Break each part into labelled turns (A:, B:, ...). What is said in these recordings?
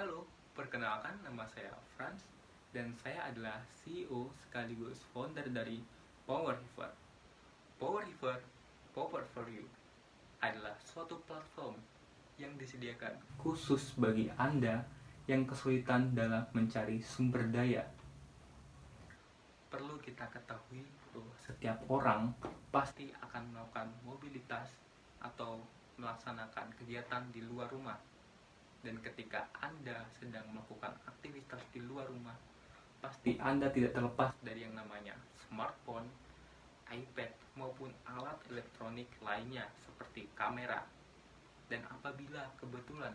A: Halo, perkenalkan nama saya Franz dan saya adalah CEO sekaligus founder dari Power Hiver. Power Hiver, Power for You adalah suatu platform yang disediakan khusus bagi Anda yang kesulitan dalam mencari sumber daya. Perlu kita ketahui bahwa setiap orang pasti akan melakukan mobilitas atau melaksanakan kegiatan di luar rumah. Dan ketika Anda sedang melakukan aktivitas di luar rumah, pasti Anda tidak terlepas dari yang namanya smartphone, iPad, maupun alat elektronik lainnya seperti kamera. Dan apabila kebetulan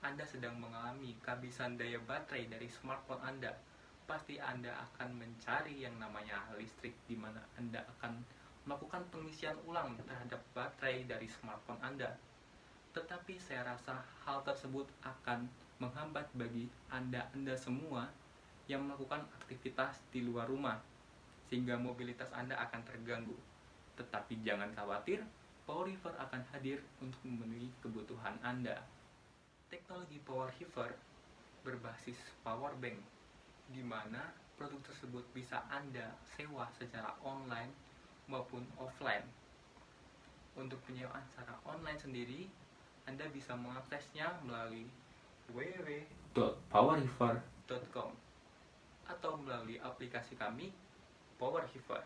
A: Anda sedang mengalami kehabisan daya baterai dari smartphone Anda, pasti Anda akan mencari yang namanya listrik, di mana Anda akan melakukan pengisian ulang terhadap baterai dari smartphone Anda. Tetapi saya rasa hal tersebut akan menghambat bagi Anda semua yang melakukan aktivitas di luar rumah, sehingga mobilitas Anda akan terganggu. Tetapi jangan khawatir, Power Hiver akan hadir untuk memenuhi kebutuhan Anda. Teknologi Power Hiver berbasis power bank, di mana produk tersebut bisa Anda sewa secara online maupun offline. Untuk penyewaan secara online sendiri, Anda bisa mengaksesnya melalui www.powerhiver.com atau melalui aplikasi kami Power Hiver.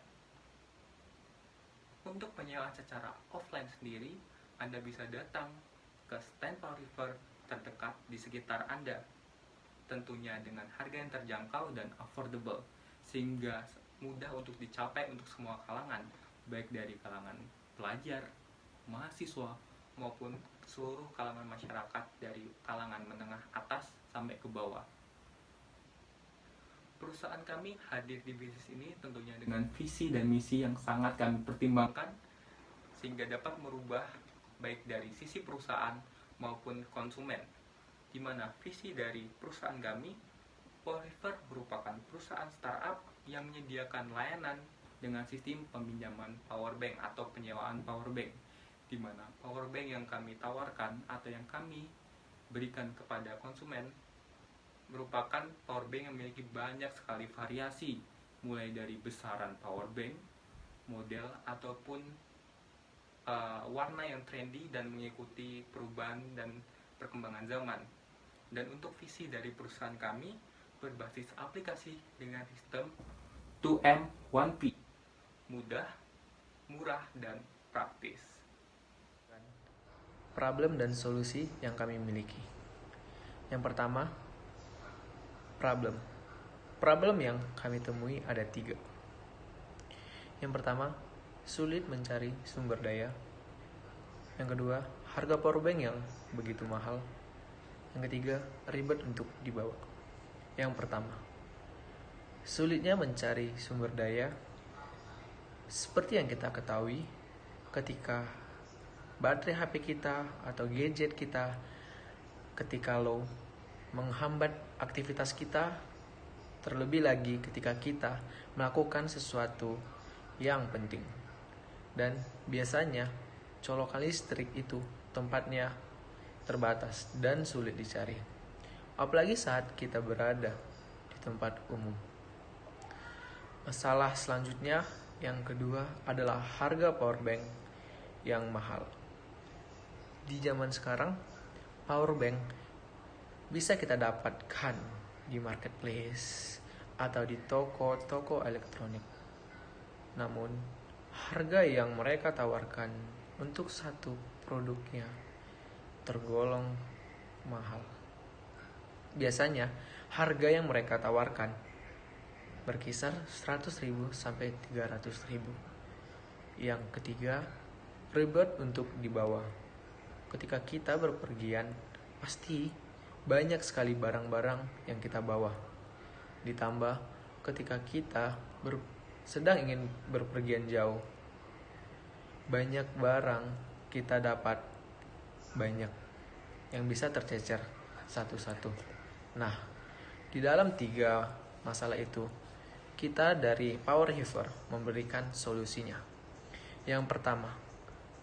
A: Untuk penyewaan secara offline sendiri, Anda bisa datang ke stand Power Hiver terdekat di sekitar Anda, tentunya dengan harga yang terjangkau dan affordable, sehingga mudah untuk dicapai untuk semua kalangan, baik dari kalangan pelajar, mahasiswa, maupun seluruh kalangan masyarakat dari kalangan menengah atas sampai ke bawah. Perusahaan kami hadir di bisnis ini tentunya dengan visi dan misi yang sangat kami pertimbangkan, sehingga dapat merubah baik dari sisi perusahaan maupun konsumen. Di mana visi dari perusahaan kami, Power Hiver merupakan perusahaan startup yang menyediakan layanan dengan sistem peminjaman power bank atau penyewaan power bank, di mana power bank yang kami tawarkan atau yang kami berikan kepada konsumen merupakan power bank yang memiliki banyak sekali variasi, mulai dari besaran power bank, model, ataupun warna yang trendy dan mengikuti perubahan dan perkembangan zaman. Dan untuk visi dari perusahaan kami berbasis aplikasi dengan sistem 2M 1P, mudah, murah, dan praktis.
B: Problem dan solusi yang kami miliki. Yang pertama, problem yang kami temui ada 3. Yang pertama, sulit mencari sumber daya. Yang kedua, harga powerbank yang begitu mahal. Yang ketiga, ribet untuk dibawa. Yang pertama, sulitnya mencari sumber daya. Seperti yang kita ketahui, ketika baterai HP kita atau gadget kita ketika low menghambat aktivitas kita, terlebih lagi ketika kita melakukan sesuatu yang penting. Dan biasanya colokan listrik itu tempatnya terbatas dan sulit dicari, apalagi saat kita berada di tempat umum. Masalah selanjutnya yang kedua adalah harga powerbank yang mahal. Di zaman sekarang, powerbank bisa kita dapatkan di marketplace atau di toko-toko elektronik. Namun, harga yang mereka tawarkan untuk satu produknya tergolong mahal. Biasanya, harga yang mereka tawarkan berkisar 100.000 sampai 300.000. Yang ketiga, ribet untuk dibawa. Ketika kita berpergian, pasti banyak sekali barang-barang yang kita bawa. Ditambah ketika kita sedang ingin berpergian jauh, banyak barang kita dapat banyak yang bisa tercecer satu-satu. Nah, di dalam 3 masalah itu, kita dari Power Hiver memberikan solusinya. Yang pertama,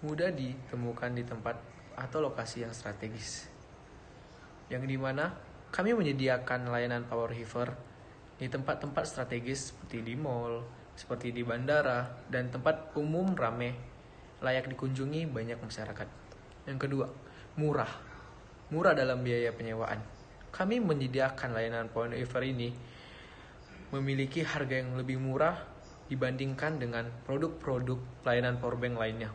B: mudah ditemukan di tempat atau lokasi yang strategis, yang dimana Kami menyediakan layanan power hiver di tempat-tempat strategis seperti di mall, seperti di bandara, dan tempat umum ramai layak dikunjungi banyak masyarakat. Yang kedua, murah. Murah dalam biaya penyewaan. Kami menyediakan layanan power hiver ini memiliki harga yang lebih murah dibandingkan dengan produk-produk layanan powerbank lainnya.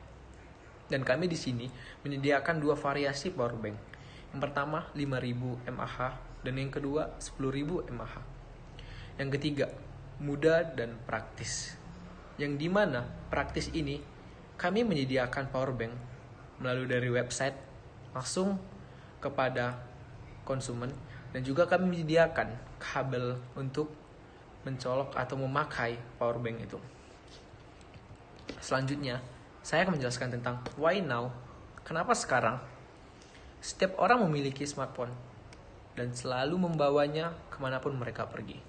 B: Dan kami di sini menyediakan dua variasi powerbank. Yang pertama 5000 mAh dan yang kedua 10000 mAh. Yang ketiga, mudah dan praktis. Yang dimana praktis ini kami menyediakan powerbank melalui dari website langsung kepada konsumen, dan juga kami menyediakan kabel untuk mencolok atau memakai powerbank itu. Selanjutnya, saya akan menjelaskan tentang why now. Kenapa sekarang? Setiap orang memiliki smartphone dan selalu membawanya kemanapun mereka pergi.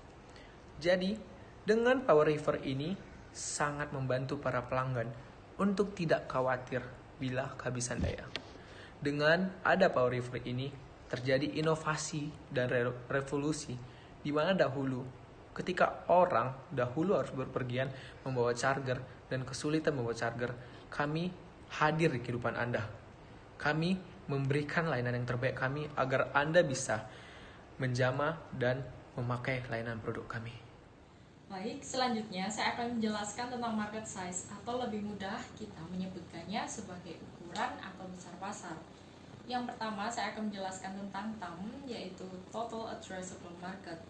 B: Jadi, dengan power hiver ini sangat membantu para pelanggan untuk tidak khawatir bila kehabisan daya. Dengan ada power hiver ini, terjadi inovasi dan revolusi di mana dahulu ketika orang dahulu harus berpergian membawa charger dan kesulitan membawa charger, kami hadir di kehidupan Anda. Kami memberikan layanan yang terbaik kami agar Anda bisa menjamah dan memakai layanan produk kami.
C: Baik, selanjutnya saya akan menjelaskan tentang market size, atau lebih mudah kita menyebutkannya sebagai ukuran atau besar pasar. Yang pertama, saya akan menjelaskan tentang TAM, yaitu Total Addressable Market.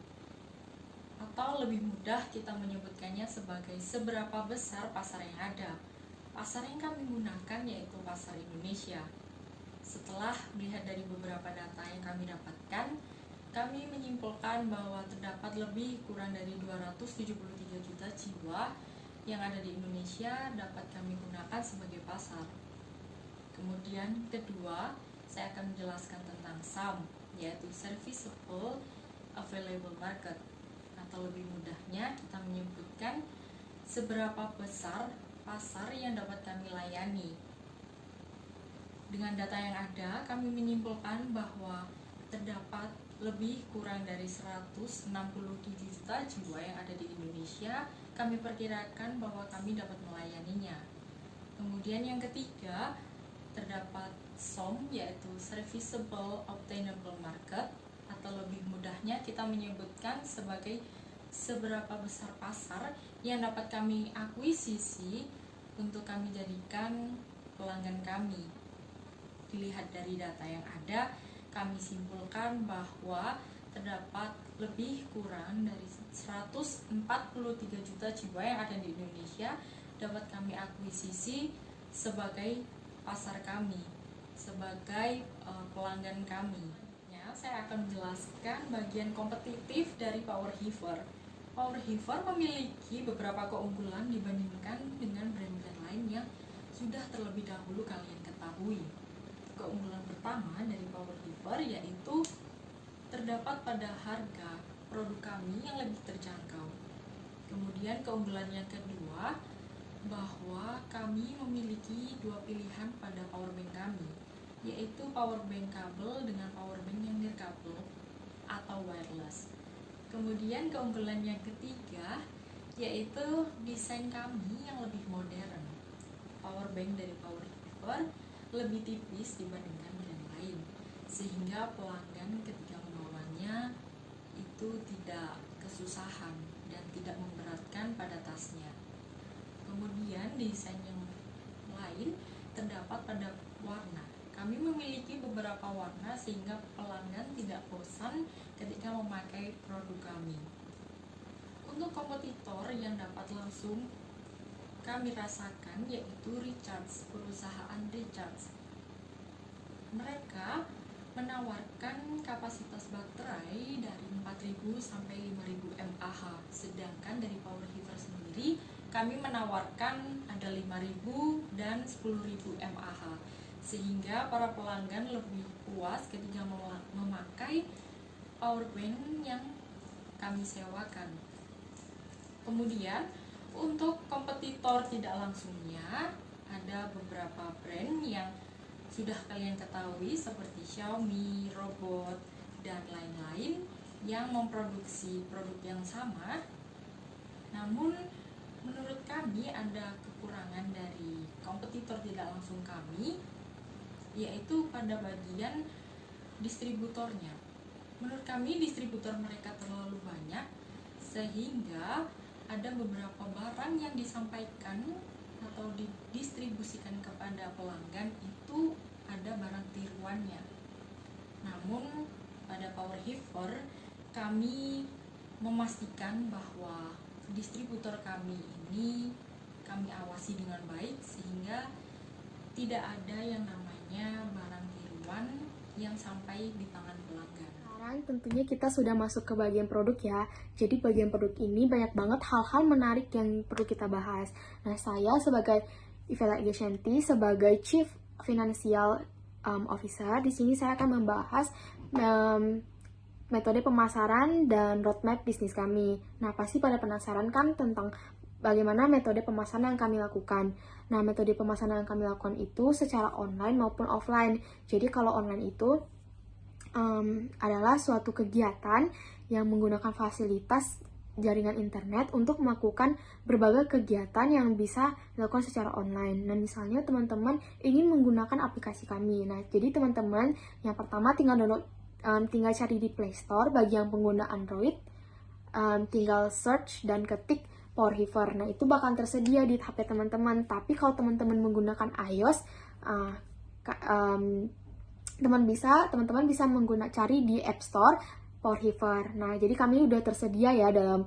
C: Atau lebih mudah kita menyebutkannya sebagai seberapa besar pasar yang ada. Pasar yang kami gunakan yaitu pasar Indonesia. Setelah melihat dari beberapa data yang kami dapatkan, kami menyimpulkan bahwa terdapat lebih kurang dari 273 juta jiwa yang ada di Indonesia dapat kami gunakan sebagai pasar. Kemudian kedua, saya akan menjelaskan tentang SAM, yaitu Serviceable Available Market. Atau lebih mudahnya kita menyebutkan seberapa besar pasar yang dapat kami layani. Dengan data yang ada, kami menyimpulkan bahwa terdapat lebih kurang dari 167 juta jiwa yang ada di Indonesia. Kami perkirakan bahwa kami dapat melayaninya. Kemudian yang ketiga, terdapat SOM, yaitu Serviceable Obtainable Market, atau lebih mudahnya kita menyebutkan sebagai seberapa besar pasar yang dapat kami akuisisi untuk kami jadikan pelanggan kami. Dilihat dari data yang ada, kami simpulkan bahwa terdapat lebih kurang dari 143 juta jiwa yang ada di Indonesia dapat kami akuisisi sebagai pasar kami, sebagai pelanggan kami. Ya, saya akan menjelaskan bagian kompetitif dari power hiver. Power hiver memiliki beberapa keunggulan dibandingkan dengan brand-brand lain yang sudah terlebih dahulu kalian ketahui. Keunggulan pertama dari power hiver yaitu terdapat pada harga produk kami yang lebih terjangkau. Kemudian keunggulan yang kedua, bahwa kami memiliki dua pilihan pada powerbank kami, yaitu powerbank kabel dengan powerbank yang nirkabel atau wireless. Kemudian keunggulan yang ketiga yaitu desain kami yang lebih modern. Powerbank dari power hiver lebih tipis dibandingkan brand lain, sehingga pelanggan ketika membawanya itu tidak kesusahan dan tidak memberatkan pada tasnya. Kemudian desain yang lain terdapat pada warna. Kami memiliki beberapa warna sehingga pelanggan tidak bosan ketika memakai produk kami. Untuk kompetitor yang dapat langsung kami rasakan yaitu Recharge, perusahaan Recharge. Mereka menawarkan kapasitas baterai dari 4000 sampai 5000 mAh, sedangkan dari power hiver sendiri kami menawarkan ada 5000 dan 10000 mAh, sehingga para pelanggan lebih puas ketika memakai powerbank yang kami sewakan. Kemudian untuk kompetitor tidak langsungnya, ada beberapa brand yang sudah kalian ketahui seperti Xiaomi, Robot, dan lain-lain yang memproduksi produk yang sama. Namun menurut kami ada kekurangan dari kompetitor tidak langsung kami, yaitu pada bagian distributornya. Menurut kami distributor mereka terlalu banyak sehingga ada beberapa barang yang disampaikan atau didistribusikan kepada pelanggan itu ada barang tiruannya. Namun pada Power Heifer kami memastikan bahwa distributor kami ini kami awasi dengan baik sehingga tidak ada yang namanya barang tiruan yang sampai di tangan pelanggan.
D: Sekarang tentunya kita sudah masuk ke bagian produk ya. Jadi bagian produk ini banyak banget hal-hal menarik yang perlu kita bahas. Nah, saya sebagai Ivela Igashanti sebagai Chief Financial Officer, di sini saya akan membahas metode pemasaran dan roadmap bisnis kami. Nah, pasti pada penasaran kan tentang bagaimana metode pemasaran yang kami lakukan. Nah, metode pemasaran yang kami lakukan itu secara online maupun offline. Jadi kalau online itu adalah suatu kegiatan yang menggunakan fasilitas jaringan internet untuk melakukan berbagai kegiatan yang bisa dilakukan secara online. Nah, misalnya teman-teman ingin menggunakan aplikasi kami. Nah, jadi teman-teman yang pertama tinggal cari di Play Store bagi yang pengguna Android, tinggal search dan ketik Power Heifer. Nah, itu bakal tersedia di HP teman-teman. Tapi kalau teman-teman menggunakan iOS, teman-teman bisa cari di App Store Power Heifer. Nah, jadi kami udah tersedia ya dalam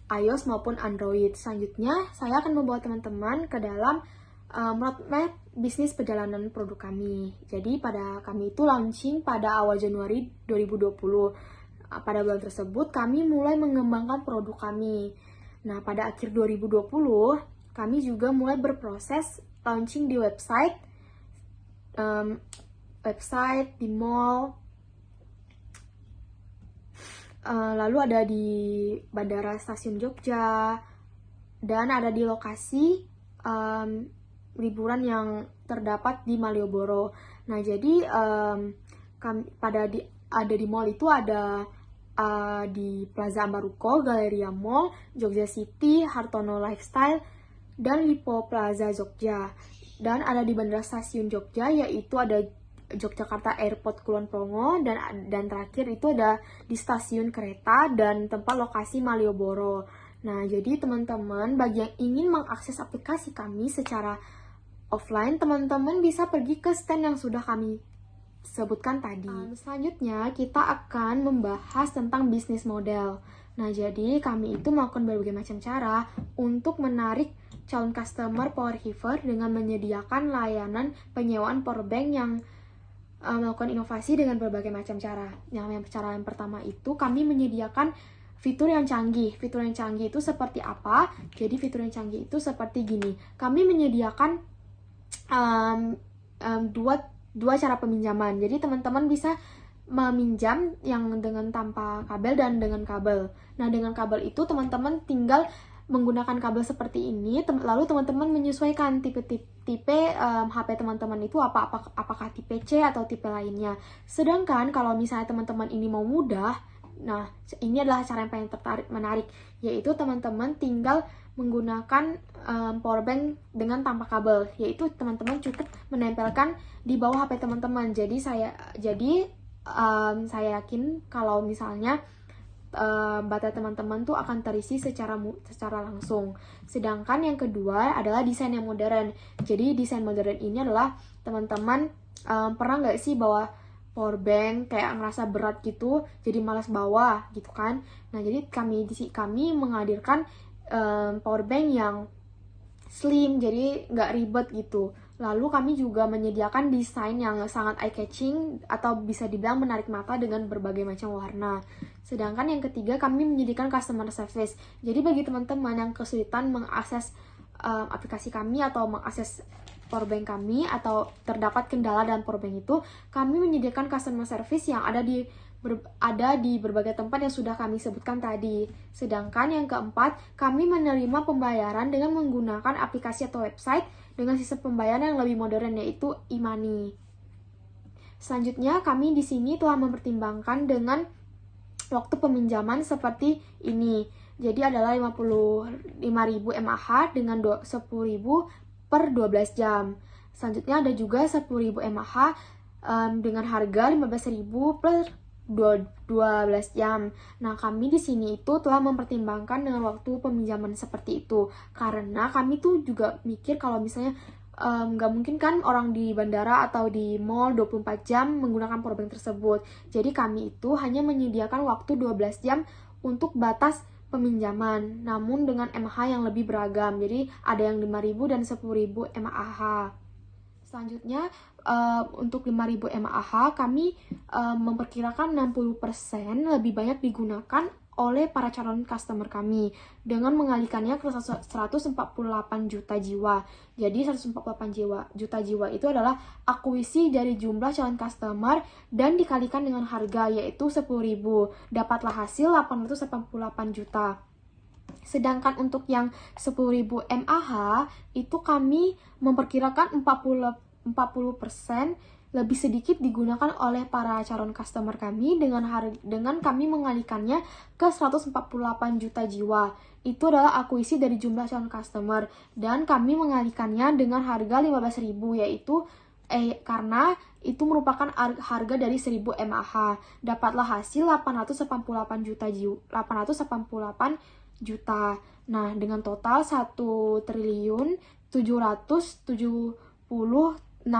D: iOS maupun Android. Selanjutnya, saya akan membawa teman-teman ke dalam roadmap bisnis perjalanan produk kami. Jadi pada kami itu launching pada awal Januari 2020. Pada bulan tersebut kami mulai mengembangkan produk kami. Nah, pada akhir 2020 kami juga mulai berproses launching di website, di mall, lalu ada di Bandara Stasiun Jogja, dan ada di lokasi liburan yang terdapat di Malioboro. Nah, jadi ada di mall itu ada di Plaza Ambaruko, Galleria Mall, Jogja City, Hartono Lifestyle, dan Lipo Plaza Jogja. Dan ada di Bandara Stasiun Jogja, yaitu ada Yogyakarta Airport Kulon Progo, dan terakhir itu ada di stasiun kereta dan tempat lokasi Malioboro. Nah, jadi teman-teman bagi yang ingin mengakses aplikasi kami secara offline, teman-teman bisa pergi ke stand yang sudah kami sebutkan tadi. Selanjutnya kita akan membahas tentang bisnis model. Nah, jadi kami itu melakukan berbagai macam cara untuk menarik calon customer Power Heifer dengan menyediakan layanan penyewaan powerbank yang melakukan inovasi dengan berbagai macam cara. Cara yang pertama itu kami menyediakan fitur yang canggih. Fitur yang canggih itu seperti apa? Jadi fitur yang canggih itu seperti gini. Kami menyediakan dua cara peminjaman. Jadi teman-teman bisa meminjam yang dengan tanpa kabel dan dengan kabel. Nah, dengan kabel itu teman-teman tinggal menggunakan kabel seperti ini, lalu teman-teman menyesuaikan tipe HP teman-teman itu apakah tipe C atau tipe lainnya. Sedangkan kalau misalnya teman-teman ini mau mudah, nah ini adalah cara yang paling menarik, yaitu teman-teman tinggal menggunakan powerbank dengan tanpa kabel, yaitu teman-teman cukup menempelkan di bawah HP teman-teman. Jadi saya yakin kalau misalnya baterai teman-teman tuh akan terisi secara langsung. Sedangkan yang kedua adalah desain yang modern. Jadi desain modern ini adalah teman-teman pernah nggak sih bawa powerbank kayak ngerasa berat gitu, jadi malas bawa gitu kan. Nah, jadi kami menghadirkan powerbank yang slim, jadi nggak ribet gitu. Lalu kami juga menyediakan desain yang sangat eye-catching atau bisa dibilang menarik mata dengan berbagai macam warna. Sedangkan yang ketiga, kami menyediakan customer service. Jadi bagi teman-teman yang kesulitan mengakses aplikasi kami atau mengakses powerbank kami atau terdapat kendala dalam powerbank itu, kami menyediakan customer service yang ada di berbagai tempat yang sudah kami sebutkan tadi. Sedangkan yang keempat, kami menerima pembayaran dengan menggunakan aplikasi atau website dengan sistem pembayaran yang lebih modern, yaitu e-money. Selanjutnya, kami di sini telah mempertimbangkan dengan waktu peminjaman seperti ini. Jadi adalah 55.000 mAh dengan 10.000 per 12 jam. Selanjutnya ada juga 10.000 mAh dengan harga 15.000 per 12 jam. Nah, kami di sini itu telah mempertimbangkan dengan waktu peminjaman seperti itu. Karena kami tuh juga mikir kalau misalnya nggak mungkin kan orang di bandara atau di mall 24 jam menggunakan powerbank tersebut. Jadi kami itu hanya menyediakan waktu 12 jam untuk batas peminjaman, namun dengan mAh yang lebih beragam. Jadi ada yang 5.000 dan 10.000 mAh. Selanjutnya, untuk 5.000 mAh kami memperkirakan 60% lebih banyak digunakan oleh para calon customer kami dengan mengalihkannya ke 148 juta jiwa. Jadi 148 juta jiwa itu adalah akuisisi dari jumlah calon customer dan dikalikan dengan harga yaitu 10.000. Dapatlah hasil 888 juta. Sedangkan untuk yang 10.000 mAh itu kami memperkirakan 40% lebih sedikit digunakan oleh para calon customer kami dengan kami mengalihkannya ke 148 juta jiwa. Itu adalah akuisisi dari jumlah calon customer dan kami mengalihkannya dengan harga 15.000 yaitu karena itu merupakan harga dari 1.000 mAh. Dapatlah hasil 888 juta. Nah, dengan total 1.776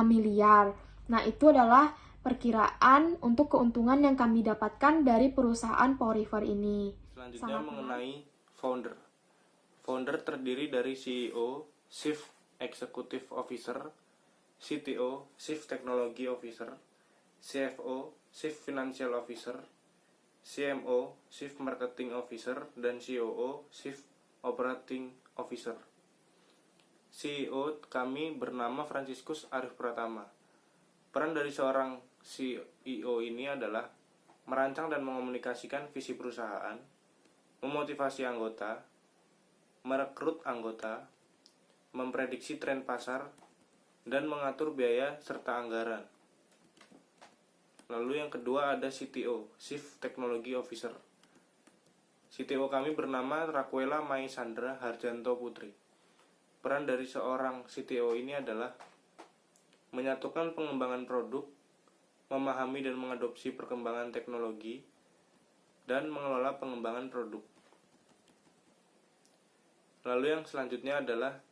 D: miliar. Nah, itu adalah perkiraan untuk keuntungan yang kami dapatkan dari perusahaan Power ini.
E: Selanjutnya mengenai founder. Founder terdiri dari CEO, Chief Executive Officer, CTO, Chief Technology Officer, CFO, Chief Financial Officer, CMO, Chief Marketing Officer, dan COO, Chief Operating Officer. CEO kami bernama Franciscus Arif Pratama. Peran dari seorang CEO ini adalah merancang dan mengomunikasikan visi perusahaan, memotivasi anggota, merekrut anggota, memprediksi tren pasar, dan mengatur biaya serta anggaran. Lalu yang kedua ada CTO, Chief Technology Officer. CTO kami bernama Raquela Mai Sandra Harjanto Putri. Peran dari seorang CTO ini adalah menyatukan pengembangan produk, memahami dan mengadopsi perkembangan teknologi, dan mengelola pengembangan produk. Lalu yang selanjutnya adalah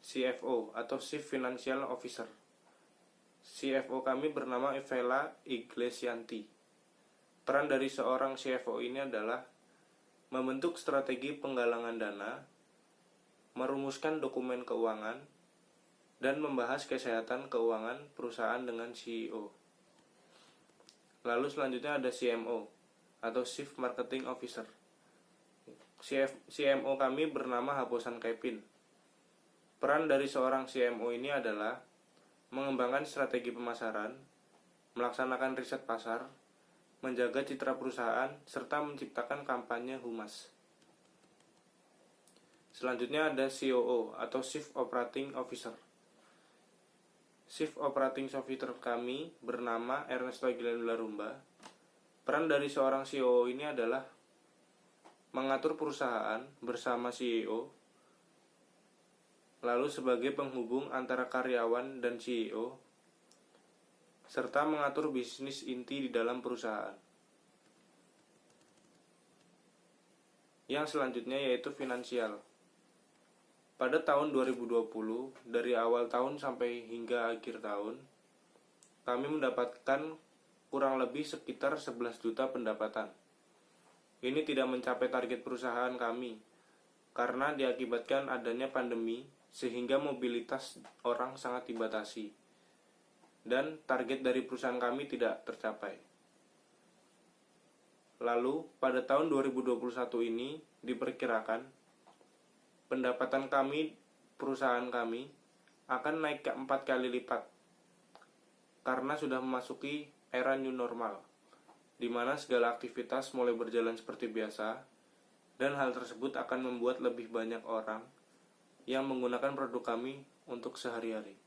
E: CFO atau Chief Financial Officer. CFO kami bernama Evela Iglesianti. Peran dari seorang CFO ini adalah membentuk strategi penggalangan dana, merumuskan dokumen keuangan, dan membahas kesehatan keuangan perusahaan dengan CEO. Lalu selanjutnya ada CMO atau Chief Marketing Officer. CMO kami bernama Habosan Kevin. Peran dari seorang CMO ini adalah mengembangkan strategi pemasaran, melaksanakan riset pasar, menjaga citra perusahaan, serta menciptakan kampanye humas. Selanjutnya ada COO atau Chief Operating Officer. Chief Operating Officer kami bernama Ernesto Aguilar Larumba. Peran dari seorang COO ini adalah mengatur perusahaan bersama CEO, lalu sebagai penghubung antara karyawan dan CEO, serta mengatur bisnis inti di dalam perusahaan. Yang selanjutnya yaitu finansial. Pada tahun 2020, dari awal tahun sampai hingga akhir tahun, kami mendapatkan kurang lebih sekitar 11 juta pendapatan. Ini tidak mencapai target perusahaan kami, karena diakibatkan adanya pandemi, sehingga mobilitas orang sangat dibatasi, dan target dari perusahaan kami tidak tercapai. Lalu, pada tahun 2021 ini, diperkirakan pendapatan kami, perusahaan kami, akan naik ke 4 kali lipat karena sudah memasuki era new normal, di mana segala aktivitas mulai berjalan seperti biasa, dan hal tersebut akan membuat lebih banyak orang yang menggunakan produk kami untuk sehari-hari.